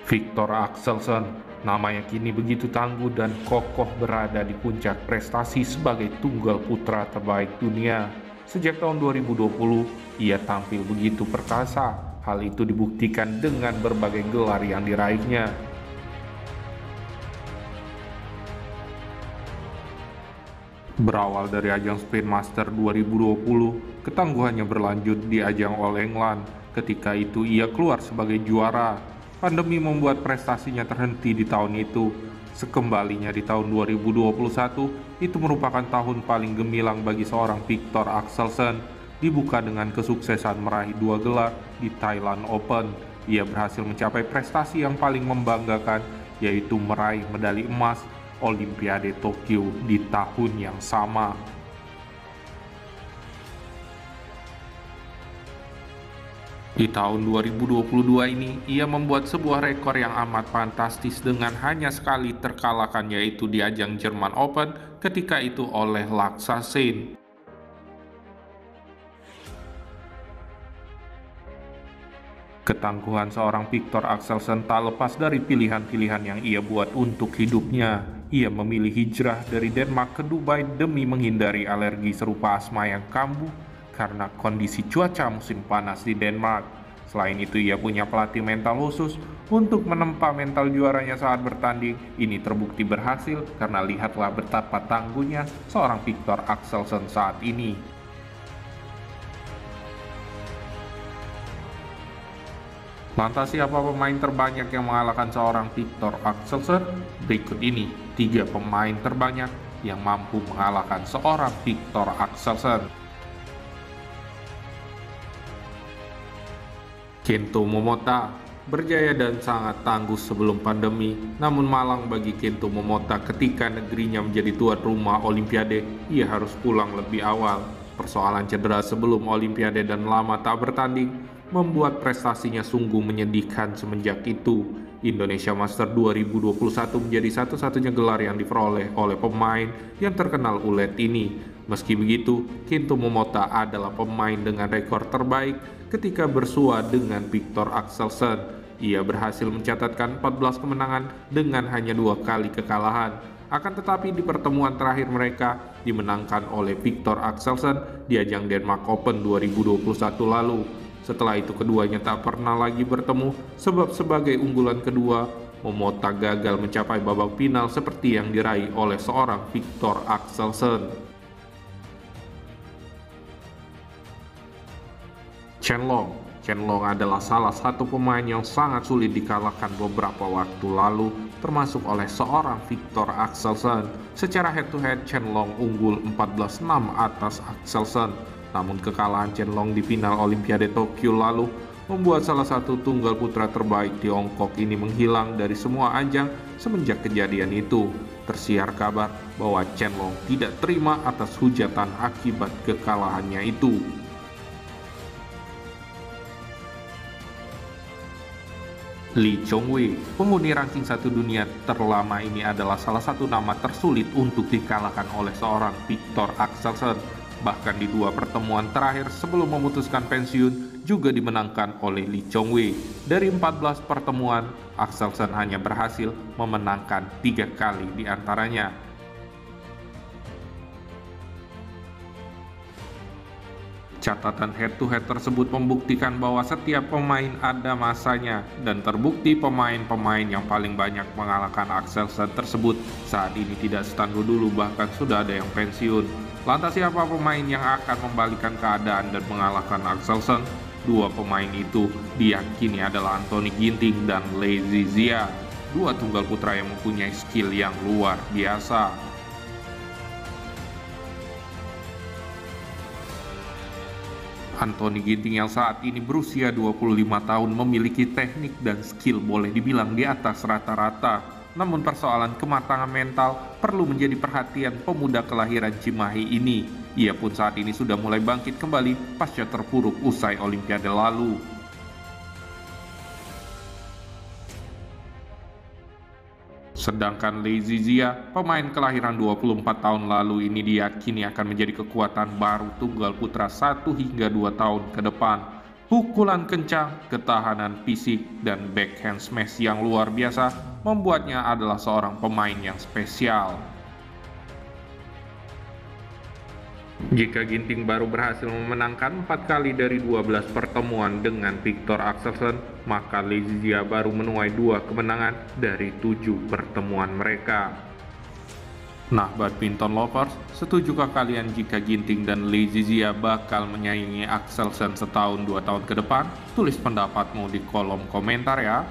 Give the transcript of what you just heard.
Viktor Axelsen, namanya kini begitu tangguh dan kokoh berada di puncak prestasi sebagai tunggal putra terbaik dunia. Sejak tahun 2020, ia tampil begitu perkasa. Hal itu dibuktikan dengan berbagai gelar yang diraihnya. Berawal dari ajang Sprint Master 2020, ketangguhannya berlanjut di ajang All England. Ketika itu ia keluar sebagai juara. Pandemi membuat prestasinya terhenti di tahun itu. Sekembalinya di tahun 2021, itu merupakan tahun paling gemilang bagi seorang Viktor Axelsen. Dibuka dengan kesuksesan meraih 2 gelar di Thailand Open. Ia berhasil mencapai prestasi yang paling membanggakan, yaitu meraih medali emas Olimpiade Tokyo di tahun yang sama. Di tahun 2022 ini, ia membuat sebuah rekor yang amat fantastis dengan hanya sekali terkalahkan, yaitu di ajang German Open, ketika itu oleh Laksa Sen. Ketangguhan seorang Viktor Axelsen tak lepas dari pilihan-pilihan yang ia buat untuk hidupnya. Ia memilih hijrah dari Denmark ke Dubai demi menghindari alergi serupa asma yang kambuh karena kondisi cuaca musim panas di Denmark. Selain itu, ia punya pelatih mental khusus untuk menempa mental juaranya saat bertanding. Ini terbukti berhasil karena lihatlah betapa tangguhnya seorang Viktor Axelsen saat ini. Lantas siapa pemain terbanyak yang mengalahkan seorang Viktor Axelsen? Berikut ini 3 pemain terbanyak yang mampu mengalahkan seorang Viktor Axelsen. Kento Momota berjaya dan sangat tangguh sebelum pandemi, namun malang bagi Kento Momota ketika negerinya menjadi tuan rumah Olimpiade, ia harus pulang lebih awal. Persoalan cedera sebelum Olimpiade dan lama tak bertanding membuat prestasinya sungguh menyedihkan. Semenjak itu, Indonesia Master 2021 menjadi satu-satunya gelar yang diperoleh oleh pemain yang terkenal ulet ini. Meski begitu, Kento Momota adalah pemain dengan rekor terbaik ketika bersua dengan Viktor Axelsen. Ia berhasil mencatatkan 14 kemenangan dengan hanya 2 kali kekalahan. Akan tetapi di pertemuan terakhir mereka dimenangkan oleh Viktor Axelsen di ajang Denmark Open 2021 lalu. Setelah itu keduanya tak pernah lagi bertemu sebab sebagai unggulan kedua, Momota gagal mencapai babak final seperti yang diraih oleh seorang Viktor Axelsen. Chen Long adalah salah satu pemain yang sangat sulit dikalahkan beberapa waktu lalu, termasuk oleh seorang Viktor Axelsen. Secara head-to-head, Chen Long unggul 14-6 atas Axelsen. Namun kekalahan Chen Long di final Olimpiade Tokyo lalu membuat salah satu tunggal putra terbaik Tiongkok ini menghilang dari semua ajang semenjak kejadian itu. Tersiar kabar bahwa Chen Long tidak terima atas hujatan akibat kekalahannya itu. Lee Chong-wei, penghuni ranking 1 dunia terlama ini, adalah salah satu nama tersulit untuk dikalahkan oleh seorang Viktor Axelsen. Bahkan di 2 pertemuan terakhir sebelum memutuskan pensiun juga dimenangkan oleh Lee Chong-wei. Dari 14 pertemuan, Axelsen hanya berhasil memenangkan 3 kali di antaranya. Catatan head-to-head tersebut membuktikan bahwa setiap pemain ada masanya, dan terbukti pemain-pemain yang paling banyak mengalahkan Axelsen tersebut saat ini tidak setangguh dulu, bahkan sudah ada yang pensiun. Lantas siapa pemain yang akan membalikan keadaan dan mengalahkan Axelsen? 2 pemain itu diyakini adalah Anthony Ginting dan Lee Zizia, 2 tunggal putra yang mempunyai skill yang luar biasa. Anthony Ginting yang saat ini berusia 25 tahun memiliki teknik dan skill boleh dibilang di atas rata-rata. Namun persoalan kematangan mental perlu menjadi perhatian pemuda kelahiran Cimahi ini. Ia pun saat ini sudah mulai bangkit kembali pasca terpuruk usai Olimpiade lalu. Sedangkan Lee Zizia, pemain kelahiran 24 tahun lalu ini, diyakini akan menjadi kekuatan baru tunggal putra 1 hingga 2 tahun ke depan. Pukulan kencang, ketahanan fisik, dan backhand smash yang luar biasa membuatnya adalah seorang pemain yang spesial. Jika Ginting baru berhasil memenangkan 4 kali dari 12 pertemuan dengan Viktor Axelsen, maka Lezizia baru menuai 2 kemenangan dari 7 pertemuan mereka. Nah, badminton lovers, setujukah kalian jika Ginting dan Lezizia bakal menyaingi Axelsen setahun 2 tahun ke depan? Tulis pendapatmu di kolom komentar ya.